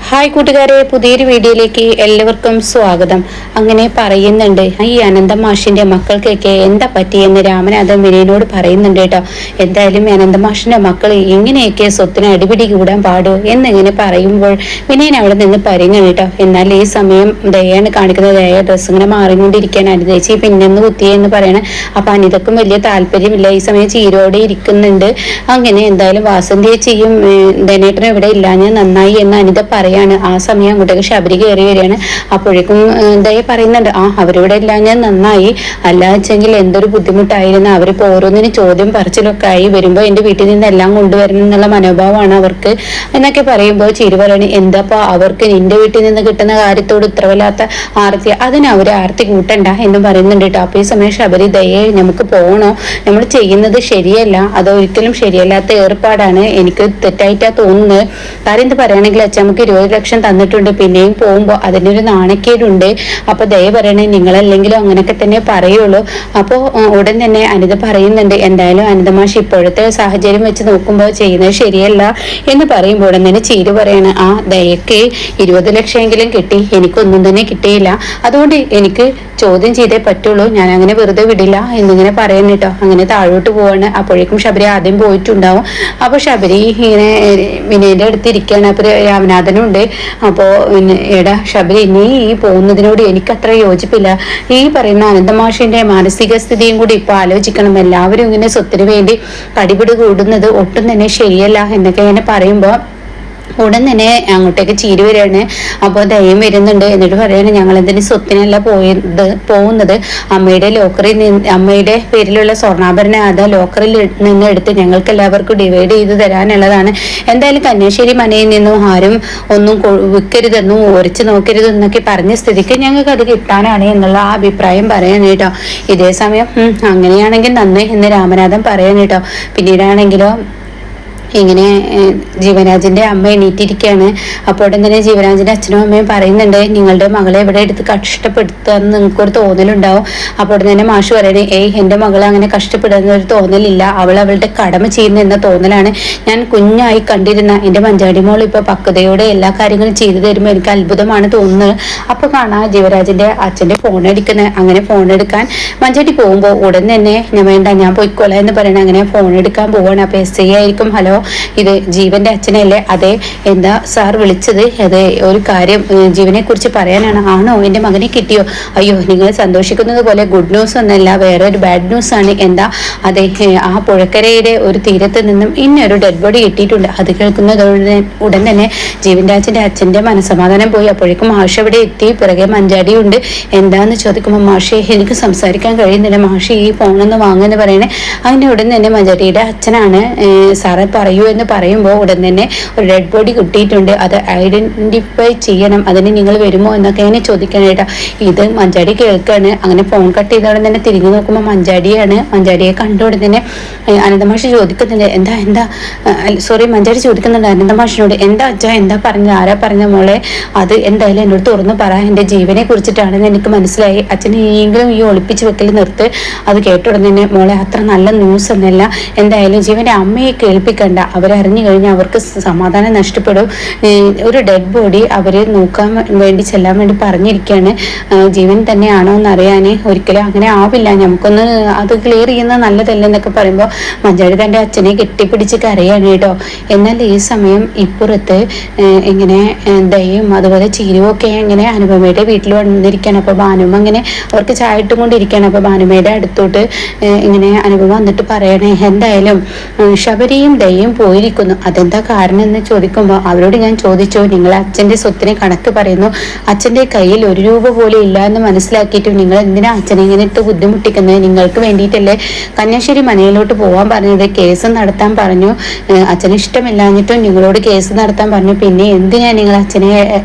Hi കൂട്ടുകാരെ, പുതിയൊരു വീഡിയോയിലേക്ക് എല്ലാവർക്കും സ്വാഗതം. അങ്ങനെ പറയുന്നുണ്ട്, ഈ അനന്ത മാഷിന്റെ മക്കൾക്കൊക്കെ എന്താ പറ്റിയെന്ന് രാമനാഥൻ വിനയനോട് പറയുന്നുണ്ട് കേട്ടോ. എന്തായാലും അനന്ത മാഷിന്റെ മക്കൾ എങ്ങനെയൊക്കെ സ്വത്തിന് അടിപിടി കൂടാൻ പാടൂ എന്നിങ്ങനെ പറയുമ്പോൾ വിനയൻ അവിടെ നിന്ന് പറയുന്നുണ്ട് കേട്ടോ. എന്നാൽ ഈ സമയം ദയാണ് കാണിക്കുന്നത്. ദയ ഡ്രസ്സ് ഇങ്ങനെ മാറിക്കൊണ്ടിരിക്കാൻ അനുദേശി പിന്നെന്ന് കുത്തിയെന്ന് പറയണ. അപ്പൊ അനിതക്കും വലിയ താല്പര്യമില്ല. ഈ സമയം ചീരോടെ ഇരിക്കുന്നുണ്ട്. അങ്ങനെ എന്തായാലും വാസന്തിയെ ചെയ്യും ധനേട്ടനും ഇവിടെ ഇല്ലാഞ്ഞ നന്നായി എന്ന് അനിത പറയാണ്. ആ സമയം അങ്ങോട്ടേക്ക് ശബരി കയറി വരികയാണ്. അപ്പോഴേക്കും ദയ പറയുന്നുണ്ട്, അവരിവിടെ ഇല്ലാഞ്ഞാൽ നന്നായി, അല്ല വെച്ചെങ്കിൽ എന്തൊരു ബുദ്ധിമുട്ടായിരുന്നു. അവരിപ്പോ ഓരോന്നിനും ചോദ്യം പറച്ചിലൊക്കെ ആയി വരുമ്പോ എന്റെ വീട്ടിൽ നിന്ന് എല്ലാം കൊണ്ടുവരണം എന്നുള്ള മനോഭാവമാണ് അവർക്ക് എന്നൊക്കെ പറയുമ്പോൾ ചിരി പറയണേ, എന്താപ്പോ അവർക്ക് നിന്റെ വീട്ടിൽ നിന്ന് കിട്ടുന്ന കാര്യത്തോട് ഉത്തരവില്ലാത്ത ആർത്തി, അതിന് അവർ ആർത്തി കൂട്ടണ്ട എന്ന് പറയുന്നുണ്ട് കേട്ടോ. അപ്പൊ ഈ സമയം ശബരി, ദയെ നമുക്ക് പോകണോ, നമ്മൾ ചെയ്യുന്നത് ശരിയല്ല, അതൊരിക്കലും ശരിയല്ലാത്ത ഏർപ്പാടാണ്, എനിക്ക് തെറ്റായിട്ടാ തോന്നുന്നത്. കാര്യം എന്ത് പറയുകയാണെങ്കിൽ അച്ഛൻ നമുക്ക് 20 ലക്ഷം തന്നിട്ടുണ്ട്, പിന്നെയും പോകുമ്പോൾ അതിനൊരു നാണക്കേടുണ്ട്. അപ്പൊ ദയ പറയണേ, നിങ്ങളല്ലെങ്കിലും അങ്ങനെയൊക്കെ തന്നെ പറയുള്ളൂ. അപ്പോൾ ഉടൻ തന്നെ അനിത പറയുന്നുണ്ട്, എന്തായാലും അനിത മാഷ് ഇപ്പോഴത്തെ സാഹചര്യം വെച്ച് നോക്കുമ്പോൾ ചെയ്യുന്നത് ശരിയല്ല എന്ന് പറയുമ്പോൾ ഉടൻ തന്നെ ചീര് പറയണ, ദയക്ക് 20 ലക്ഷമെങ്കിലും കിട്ടി, എനിക്കൊന്നും തന്നെ കിട്ടിയില്ല, അതുകൊണ്ട് എനിക്ക് ചോദ്യം ചെയ്തേ പറ്റുള്ളൂ, ഞാൻ അങ്ങനെ വെറുതെ വിടില്ല എന്നിങ്ങനെ പറയുന്നു കേട്ടോ. അങ്ങനെ താഴോട്ട് പോവാണ്. അപ്പോഴേക്കും ശബരി ആദ്യം പോയിട്ടുണ്ടാവും. അപ്പൊ ശബരി ഇങ്ങനെ വിനയന്റെ അടുത്തിരിക്കുകയാണ്. അപ്പൊ രാമനാഥനുണ്ട്. അപ്പോ എടാ ശബരി, നീ ഈ പോകുന്നതിനോട് എനിക്കത്ര യോജിപ്പില്ല. ഈ പറയുന്ന അനന്തമാഷിന്റെ മാനസിക സ്ഥിതിയും കൂടി ഇപ്പൊ ആലോചിക്കണം. എല്ലാവരും ഇങ്ങനെ സ്വത്തിന് വേണ്ടി കടിപിടി കൂടുന്നത് ഒട്ടും തന്നെ ശരിയല്ല എന്നൊക്കെ ഇങ്ങനെ പറയുമ്പോ ഉടൻ തന്നെ അങ്ങോട്ടേക്ക് ചീരി വരികയാണ്. അപ്പോൾ ദയം വരുന്നുണ്ട്. എന്നിട്ട് പറയാണ്, ഞങ്ങൾ എന്തിനു സ്വത്തിനല്ല പോകുന്നത്, അമ്മയുടെ ലോക്കറിൽ നിന്ന്, അമ്മയുടെ പേരിലുള്ള സ്വർണ്ണാഭരണ അത് ലോക്കറിൽ നിന്ന് എടുത്ത് ഞങ്ങൾക്ക് എല്ലാവർക്കും ഡിവൈഡ് ചെയ്ത് തരാനുള്ളതാണ്. എന്തായാലും കന്യാശ്ശേരി മനയിൽ നിന്നും ആരും ഒന്നും വിൽക്കരുതെന്നും ഉരച്ച് നോക്കരുതെന്നൊക്കെ പറഞ്ഞ സ്ഥിതിക്ക് ഞങ്ങൾക്ക് അത് കിട്ടാനാണ് എന്നുള്ള ആ അഭിപ്രായം പറയാൻ കേട്ടോ. ഇതേ സമയം അങ്ങനെയാണെങ്കിൽ നന്ദി എന്ന് രാമനാഥൻ പറയാൻ കേട്ടോ. പിന്നീടാണെങ്കിലോ ഇങ്ങനെ ജീവരാജിന്റെ അമ്മ എണീറ്റിരിക്കുകയാണ്. അപ്പോൾ ഉടൻ തന്നെ ജീവരാജിന്റെ അച്ഛനും അമ്മയും പറയുന്നുണ്ട്, നിങ്ങളുടെ മകളെ ഇവിടെ എടുത്ത് കഷ്ടപ്പെടുത്താന്ന് നിങ്ങൾക്കൊരു തോന്നലുണ്ടാവും. അപ്പോൾ ഉടൻ തന്നെ മാഷ് പറയണേ, എന്റെ മകളെ അങ്ങനെ കഷ്ടപ്പെടുന്ന ഒരു തോന്നലില്ല, അവൾ അവളുടെ കടമ ചെയ്യുന്ന എന്ന തോന്നലാണ്. ഞാൻ കുഞ്ഞായി കണ്ടിരുന്ന എന്റെ മഞ്ചാടി മോൾ ഇപ്പൊ പക്വതയോടെ എല്ലാ കാര്യങ്ങളും ചെയ്തു തരുമ്പോൾ എനിക്ക് അത്ഭുതമാണ് തോന്നുന്നത്. അപ്പൊ കാണാം ജീവരാജിന്റെ അച്ഛന്റെ ഫോൺ എടുക്കുന്നത്. അങ്ങനെ ഫോൺ എടുക്കാൻ മഞ്ചാടി പോകുമ്പോൾ ഉടൻ തന്നെ ഞാൻ വേണ്ട, ഞാൻ പോയിക്കോളാം എന്ന് പറയണ. അങ്ങനെ ഫോൺ എടുക്കാൻ പോവാണ്. അപ്പൊ SI ആയിരിക്കും, ഹലോ ഇത് ജീവന്റെ അച്ഛനല്ലേ? അതെ, എന്താ സാർ വിളിച്ചത്? അതെ, ഒരു കാര്യം ജീവനെ കുറിച്ച് പറയാനാണ്. ആണോ, എന്റെ മകനെ കിട്ടിയോ? അയ്യോ, നിങ്ങൾ സന്തോഷിക്കുന്നത് പോലെ ഗുഡ് ന്യൂസ് ഒന്നല്ല, വേറെ ഒരു ബാഡ് ന്യൂസ് ആണ്. എന്താ? അതെ, ആ പുഴക്കരയുടെ ഒരു തീരത്ത് നിന്നും ഇന്നൊരു ഡെഡ് ബോഡി കിട്ടിയിട്ടുണ്ട്. അത് കേൾക്കുന്നതോടെ ഉടൻ തന്നെ ജീവന്റെ അച്ഛന്റെ മനസ്സമാധാനം പോയി. അപ്പോഴേക്കും മാഷ് അവിടെ എത്തി. പിറകെ മഞ്ചാടിയുണ്ട്. എന്താന്ന് ചോദിക്കുമ്പോൾ, മാഷേ എനിക്ക് സംസാരിക്കാൻ കഴിയുന്നില്ല, മാഷ് ഈ ഫോണൊന്ന് വാങ്ങുമെന്ന് പറയണേ. അങ്ങനെ ഉടൻ തന്നെ മഞ്ചാടിയുടെ അച്ഛനാണ്, സാറെ പറയൂ എന്ന് പറയുമ്പോൾ ഉടൻ തന്നെ ഒരു ഡെഡ് ബോഡി കിട്ടിയിട്ടുണ്ട്, അത് ഐഡന്റിഫൈ ചെയ്യണം, അതിന് നിങ്ങൾ വരുമോ എന്നൊക്കെ അങ്ങനെ ചോദിക്കാനായിട്ടാ. ഇത് മഞ്ചാടി കേൾക്കാണ്. അങ്ങനെ ഫോൺ കട്ട് ചെയ്തോടെ തന്നെ തിരിഞ്ഞു നോക്കുമ്പോൾ മഞ്ചാടിയാണ്. മഞ്ചാടിയെ കണ്ടോടെ തന്നെ അനന്തമാഷി ചോദിക്കുന്നുണ്ട്, എന്താ സോറി, മഞ്ചാടി ചോദിക്കുന്നുണ്ട് അനന്തമാഷിനോട്, എന്താ അച്ഛാ, എന്താ പറഞ്ഞത്, ആരാ പറഞ്ഞ മോളെ? അത് എന്തായാലും എന്നോട് തുറന്നു പറ, എന്റെ ജീവനെ കുറിച്ചിട്ടാണെന്ന് എനിക്ക് മനസ്സിലായി, അച്ഛനെ എങ്കിലും ഈ ഒളിപ്പിച്ച് വെക്കൽ നിർത്ത്. അത് കേട്ടോടെ തന്നെ, മോളെ അത്ര നല്ല ന്യൂസ് ഒന്നല്ല, എന്തായാലും ജീവന്റെ അമ്മയെ കേൾപ്പിക്കണ്ട, അവരറിഞ്ഞു കഴിഞ്ഞാൽ അവർക്ക് സമാധാനം നഷ്ടപ്പെടും. ഒരു ഡെഡ് ബോഡി അവര് നോക്കാൻ വേണ്ടി ചെല്ലാൻ വേണ്ടി പറഞ്ഞിരിക്കുകയാണ്. ജീവൻ തന്നെയാണോ എന്ന് അറിയാൻ. ഒരിക്കലും അങ്ങനെ ആവില്ല, നമുക്കൊന്ന് അത് ക്ലിയർ ചെയ്യുന്നത് നല്ലതല്ല എന്നൊക്കെ പറയുമ്പോൾ മഞ്ചാടി തന്റെ അച്ഛനെ കെട്ടിപ്പിടിച്ച് കരയാണ് കേട്ടോ. എന്നാൽ ഈ സമയം ഇപ്പുറത്ത് ഇങ്ങനെ ദയും അതുപോലെ ചീരുവും ഒക്കെ ഇങ്ങനെ അനുപമയുടെ വീട്ടിൽ വന്നിരിക്കുകയാണ്. അപ്പൊ ഭാനുമ ഇങ്ങനെ അവർക്ക് ചായ ഇട്ടും കൊണ്ടിരിക്കുകയാണ്. അപ്പൊ ഭാനുമയുടെ അടുത്തോട്ട് ഇങ്ങനെ അനുപമ വന്നിട്ട് പറയണേ, എന്തായാലും ശബരിയും ദയും പോയിരിക്കുന്നു, അതെന്താ കാരണം എന്ന് ചോദിക്കുമ്പോൾ അവരോട് ഞാൻ ചോദിച്ചു, നിങ്ങൾ അച്ഛന്റെ സ്വത്തിന് കണക്ക് പറയുന്നു, അച്ഛന്റെ കയ്യിൽ 1 രൂപ പോലും ഇല്ല എന്ന് മനസ്സിലാക്കിയിട്ടും നിങ്ങൾ എന്തിനാ അച്ഛനെ ഇങ്ങനെ ഇട്ട് ബുദ്ധിമുട്ടിക്കുന്നത്? നിങ്ങൾക്ക് വേണ്ടിയിട്ടല്ലേ കന്യാശ്ശേരി മനയിലോട്ട് പോകാൻ പറഞ്ഞത്, കേസ് നടത്താൻ പറഞ്ഞു, അച്ഛന് ഇഷ്ടമില്ലാഞ്ഞിട്ടും നിങ്ങളോട് കേസ് നടത്താൻ പറഞ്ഞു, പിന്നെ എന്തിനാ നിങ്ങൾ അച്ഛനെ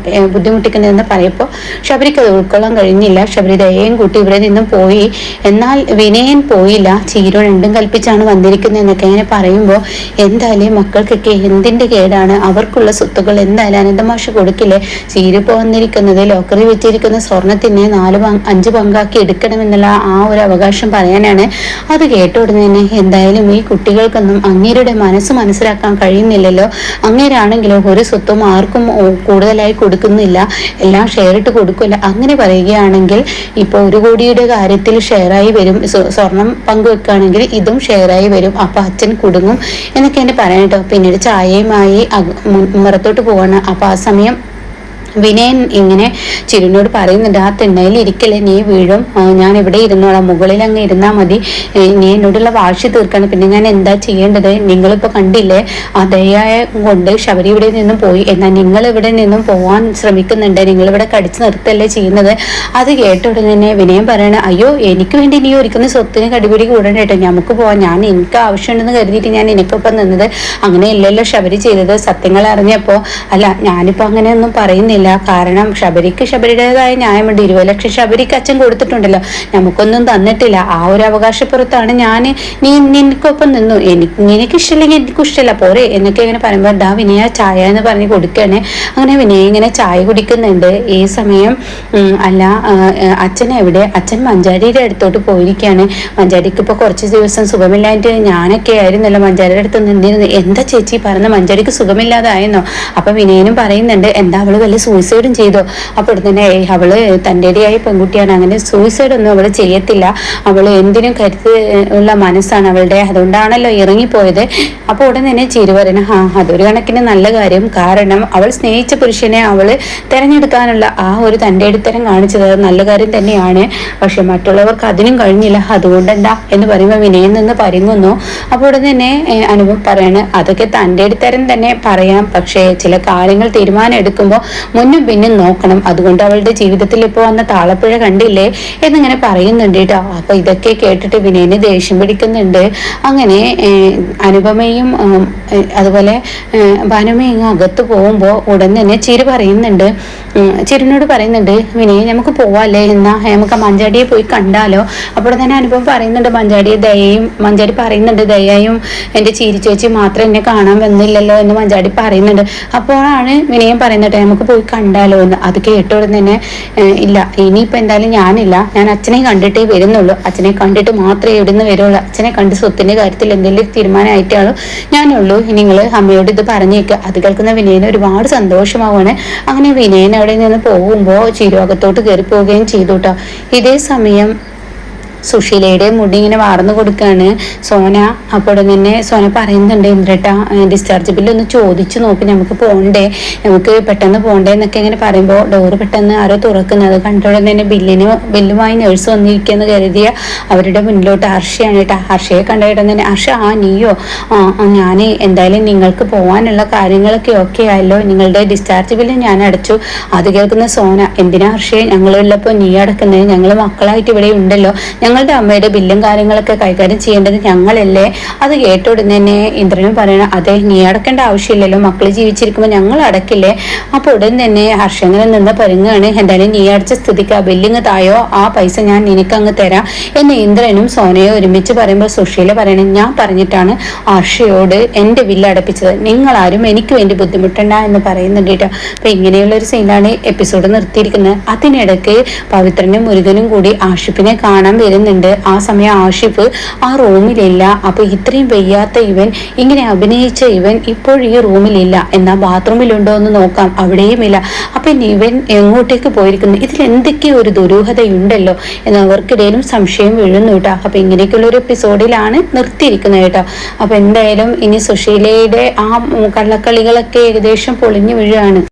ബുദ്ധിമുട്ടിക്കുന്നതെന്ന് പറയപ്പോൾ ശബരിക്ക് അത് ഉൾക്കൊള്ളാൻ കഴിഞ്ഞില്ല. ശബരി ദയയും കൂട്ടി ഇവിടെ നിന്നും പോയി. എന്നാൽ വിനയൻ പോയില്ല, ചീരോ രണ്ടും കൽപ്പിച്ചാണ് വന്നിരിക്കുന്നത് എന്നൊക്കെ ഇങ്ങനെ പറയുമ്പോൾ എന്താ എന്തായാലും മക്കൾക്കൊക്കെ എന്തിന്റെ കേടാണ്, അവർക്കുള്ള സ്വത്തുകൾ എന്തായാലും അനന്തമാഷ് കൊടുക്കില്ലേ. ചീരിപ്പോ വന്നിരിക്കുന്നത് ലോക്കറി വെച്ചിരിക്കുന്ന സ്വർണത്തിന് 4-5 പങ്കാക്കി എടുക്കണമെന്നുള്ള ആ ഒരു അവകാശം പറയാനാണ്. അത് കേട്ട ഉടനെ തന്നെ എന്തായാലും ഈ കുട്ടികൾക്കൊന്നും അങ്ങേരുടെ മനസ്സ് മനസ്സിലാക്കാൻ കഴിയുന്നില്ലല്ലോ. അങ്ങേരാണെങ്കിലോ ഒരു സ്വത്തും ആർക്കും കൂടുതലായി കൊടുക്കുന്നില്ല, എല്ലാം ഷെയർ ഇട്ട് കൊടുക്കില്ല. അങ്ങനെ പറയുകയാണെങ്കിൽ ഇപ്പൊ 1 കോടിയുടെ കാര്യത്തിൽ ഷെയറായി വരും, സ്വർണം പങ്കുവെക്കുകയാണെങ്കിൽ ഇതും ഷെയറായി വരും. അപ്പൊ അച്ഛൻ കുടുങ്ങും എന്നൊക്കെ എന്നെ പറയാം കേട്ടോ. പിന്നീട് ചായയുമായി മുറത്തോട്ട് പോവാണ്. അപ്പൊ ആ സമയം വിനയൻ ഇങ്ങനെ ചിരുനോട് പറയുന്നുണ്ട്, ആ തിണ്ണയിൽ ഇരിക്കല്ലേ, നീ വീഴും, ഞാൻ ഇവിടെ ഇരുന്നോളാം, മുകളിൽ അങ്ങ് ഇരുന്നാൽ മതി, നീ എന്നോടുള്ള വാശി തീർക്കാണ്, പിന്നെ ഞാൻ എന്താ ചെയ്യേണ്ടത്, നിങ്ങളിപ്പോ കണ്ടില്ലേ ആ ദയായ കൊണ്ട് ശബരി ഇവിടെ നിന്നും പോയി, എന്നാൽ നിങ്ങൾ ഇവിടെ നിന്നും പോവാൻ ശ്രമിക്കുന്നുണ്ട്, നിങ്ങളിവിടെ കടിച്ചു നിർത്തല്ലേ ചെയ്യുന്നത്. അത് കേട്ട ഉടനെ തന്നെ വിനയം പറയണ, അയ്യോ എനിക്ക് വേണ്ടി നീ ഒരിക്കുന്ന സ്വത്തിന് കടിപിടി കൂടണ്ട കേട്ടോ, നമുക്ക് പോവാം, ഞാൻ എനിക്ക് ആവശ്യമുണ്ടെന്ന് കരുതിയിട്ട് ഞാൻ എനിക്കൊപ്പം നിന്നത്, അങ്ങനെയല്ലല്ലോ ശബരി ചെയ്തത്. സത്യങ്ങൾ അറിഞ്ഞപ്പോ അല്ല, ഞാനിപ്പോ അങ്ങനെയൊന്നും പറയുന്നില്ല, കാരണം ശബരിക്ക് ശബരിയുടേതായ ന്യായമുണ്ട്. 20 ലക്ഷം ശബരിക്ക് അച്ഛൻ കൊടുത്തിട്ടുണ്ടല്ലോ, നമുക്കൊന്നും തന്നിട്ടില്ല. ആ ഒരു അവകാശപ്പുറത്താണ് ഞാൻ നിനക്കൊപ്പം നിന്നു, നിനക്ക് ഇഷ്ടമില്ലെങ്കിൽ എനിക്കും ഇഷ്ടമല്ല പോരെ എന്നൊക്കെ ഇങ്ങനെ പറയുമ്പോൾ ദാ വിനയ ചായ എന്ന് പറഞ്ഞ് കൊടുക്കുകയാണ്. അങ്ങനെ വിനയ ഇങ്ങനെ ചായ കുടിക്കുന്നുണ്ട്. ഈ സമയം അല്ല അച്ഛൻ എവിടെ, അച്ഛൻ മഞ്ചാരിയുടെ അടുത്തോട്ട് പോയിരിക്കുകയാണ്. മഞ്ചാരിക്ക് ഇപ്പൊ കുറച്ച് ദിവസം സുഖമില്ലായിട്ട് ഞാനൊക്കെ ആയിരുന്നല്ലോ മഞ്ചാരിയുടെ അടുത്ത് നിന്നിരുന്നു. എന്താ ചേച്ചി പറഞ്ഞ, മഞ്ചാരിക്ക് സുഖമില്ലാതായെന്നോ? അപ്പൊ വിനയനും പറയുന്നുണ്ട്, എന്താ അവള് വല്ല സൂയിസൈഡും ചെയ്തോ? അപ്പോൾ തന്നെ അവള് തൻ്റെടിയായ പെൺകുട്ടിയാണ്, അങ്ങനെ സൂയിസൈഡ് ഒന്നും അവള് ചെയ്യത്തില്ല, അവള് എന്തിനും കരുത്ത് ഉള്ള മനസ്സാണ് അവളുടെ, അതുകൊണ്ടാണല്ലോ ഇറങ്ങിപ്പോയത്. അപ്പോൾ ഉടൻ തന്നെ ചിരി പറയുന്നത്, അതൊരു കണക്കിന് നല്ല കാര്യം, കാരണം അവൾ സ്നേഹിച്ച പുരുഷനെ അവള് തിരഞ്ഞെടുക്കാനുള്ള ആ ഒരു തൻ്റെ ഇടത്തരം കാണിച്ചത് നല്ല കാര്യം തന്നെയാണ്. പക്ഷെ മറ്റുള്ളവർക്ക് അതിനും കഴിഞ്ഞില്ല, അതുകൊണ്ട് എന്താ എന്ന് പറയുമ്പോൾ വിനയം നിന്ന് പരുങ്ങുന്നു. അപ്പോൾ ഉടൻ തന്നെ അനുഭവം പറയാണ്, അതൊക്കെ തൻ്റെ ഇടത്തരം തന്നെ പറയാം, പക്ഷേ ചില കാര്യങ്ങൾ തീരുമാനം എടുക്കുമ്പോൾ മുന്നും പിന്നും നോക്കണം, അതുകൊണ്ട് അവളുടെ ജീവിതത്തിൽ ഇപ്പോൾ വന്ന താളപ്പുഴ കണ്ടില്ലേ എന്നിങ്ങനെ പറയുന്നുണ്ട് കേട്ടോ. അപ്പൊ ഇതൊക്കെ കേട്ടിട്ട് വിനയന് ദേഷ്യം പിടിക്കുന്നുണ്ട്. അങ്ങനെ അനുപമയും അതുപോലെ ഭാനുമയും അകത്ത് പോകുമ്പോൾ ഉടൻ തന്നെ ചിരി പറയുന്നുണ്ട്, ചിരിനോട് പറയുന്നുണ്ട്, വിനയ് നമുക്ക് പോവാല്ലേ, എന്നാ നമുക്ക് മഞ്ചാടിയെ പോയി കണ്ടാലോ. അപ്പോൾ തന്നെ അനുഭവം പറയുന്നുണ്ട്, മഞ്ചാടി പറയുന്നുണ്ട്, ദയയും എൻ്റെ ചിരി ചേച്ചി മാത്രം എന്നെ കാണാൻ വന്നില്ലല്ലോ എന്ന് മഞ്ചാടി പറയുന്നുണ്ട്. അപ്പോഴാണ് വിനയം പറയുന്നത്, നമുക്ക് പോയി കണ്ടാലോ എന്ന്. അത് കേട്ടോടെ തന്നെ ഇല്ല, ഇനിയിപ്പോൾ എന്തായാലും ഞാനില്ല, ഞാൻ അച്ഛനെ കണ്ടിട്ടേ വരുന്നുള്ളൂ, അച്ഛനെ കണ്ടിട്ട് മാത്രമേ ഇവിടുന്ന് വരുള്ളൂ, അച്ഛനെ കണ്ട് സ്വത്തിന്റെ കാര്യത്തിൽ എന്തെങ്കിലും തീരുമാനമായിട്ടാണോ ഞാനുള്ളൂ, നിങ്ങൾ അമ്മയോട് ഇത് പറഞ്ഞേക്കുക. അത് കേൾക്കുന്ന വിനയന് ഒരുപാട് സന്തോഷമാവാണ്. അങ്ങനെ വിനയൻ അവിടെ നിന്ന് പോകുമ്പോൾ ചിരുവകത്തോട്ട് കയറി പോവുകയും ചെയ്തു കേട്ടോ. ഇതേ സമയം സുശീലയുടെ മുടി ഇങ്ങനെ വാർന്നു കൊടുക്കുകയാണ് സോന. അപ്പോൾ തന്നെ സോന പറയുന്നുണ്ട്, ഇന്ദ്രേട്ടാ ഡിസ്ചാർജ് ബില്ല് ഒന്ന് ചോദിച്ചു നോക്കി, നമുക്ക് പോകണ്ടേ, നമുക്ക് പെട്ടെന്ന് പോകണ്ടേ എന്നൊക്കെ ഇങ്ങനെ പറയുമ്പോൾ ഡോറ് പെട്ടെന്ന് ആരോ തുറക്കുന്നത് കണ്ടോടെ തന്നെ ബില്ലുമായി നേഴ്സ് വന്നിരിക്കുകയെന്ന് കരുതിയ അവരുടെ മുന്നിലോട്ട് ഹർഷയാണ് കേട്ടോ. ഹർഷയെ കണ്ടിട്ട് തന്നെ, ഹർഷ നീയോ, ഞാൻ എന്തായാലും നിങ്ങൾക്ക് പോകാനുള്ള കാര്യങ്ങളൊക്കെ ഓക്കെ ആയല്ലോ, നിങ്ങളുടെ ഡിസ്ചാർജ് ബില്ല് ഞാൻ അടച്ചു. അത് കേൾക്കുന്ന സോന, എന്തിനാ ഹർഷയെ ഞങ്ങളുള്ളപ്പോൾ നീ അടക്കുന്നത്, ഞങ്ങൾ മക്കളായിട്ട് ഇവിടെ ഉണ്ടല്ലോ, ഞങ്ങളുടെ അമ്മയുടെ ബില്ലും കാര്യങ്ങളൊക്കെ കൈകാര്യം ചെയ്യേണ്ടത് ഞങ്ങളല്ലേ. അത് കേട്ട ഉടനെ തന്നെ ഇന്ദ്രനും പറയണം, അതെ നീ അടക്കേണ്ട ആവശ്യമില്ലല്ലോ, മക്കൾ ജീവിച്ചിരിക്കുമ്പോൾ ഞങ്ങൾ അടക്കില്ലേ. അപ്പോൾ ഉടൻ തന്നെ ഹർഷങ്ങളിൽ നിന്ന് പരുങ്ങാണ്, എന്തായാലും നീ അടച്ച സ്ഥിതിക്ക് ആ ബില്ലിങ് തായോ, ആ പൈസ ഞാൻ നിനക്ക് അങ്ങ് തരാം എന്ന് ഇന്ദ്രനും സോനയോ ഒരുമിച്ച് പറയുമ്പോൾ സുശീല പറയണം, ഞാൻ പറഞ്ഞിട്ടാണ് ഹർഷയോട് എൻ്റെ ബില്ല് അടപ്പിച്ചത്, നിങ്ങളാരും എനിക്ക് വേണ്ടി ബുദ്ധിമുട്ടണ്ട എന്ന് പറയുന്നുണ്ട് കേട്ടോ. അപ്പൊ ഇങ്ങനെയുള്ള ഒരു സീനാണ് എപ്പിസോഡ് നിർത്തിയിരിക്കുന്നത്. അതിനിടയ്ക്ക് പവിത്രനും മുരുകനും കൂടി ആഷിഫിനെ കാണാൻ വരുന്നുണ്ട്. ആ സമയം ആഷിഫ് ആ റൂമിലില്ല. അപ്പൊ ഇത്രയും വയ്യാത്ത ഇവൻ, ഇങ്ങനെ അഭിനയിച്ച ഇവൻ ഇപ്പോൾ ഈ റൂമിലില്ല, എന്നാൽ ബാത്റൂമിലുണ്ടോ എന്ന് നോക്കാം, അവിടെയുമില്ല. അപ്പൊ ഇവൻ എങ്ങോട്ടേക്ക് പോയിരിക്കുന്നു, ഇതിൽ എന്തൊക്കെയോ ഒരു ദുരൂഹതയുണ്ടല്ലോ എന്ന് അവർക്കിടയിലും സംശയം വീഴുന്നു കേട്ടോ. അപ്പൊ ഇങ്ങനെയൊക്കെയുള്ള ഒരു എപ്പിസോഡിലാണ് നിർത്തിയിരിക്കുന്നത് കേട്ടോ. അപ്പൊ എന്തായാലും ഇനി സുശീലയുടെ ആ കള്ളക്കളികളൊക്കെ ഏകദേശം പൊളിഞ്ഞു വീഴുകയാണ്.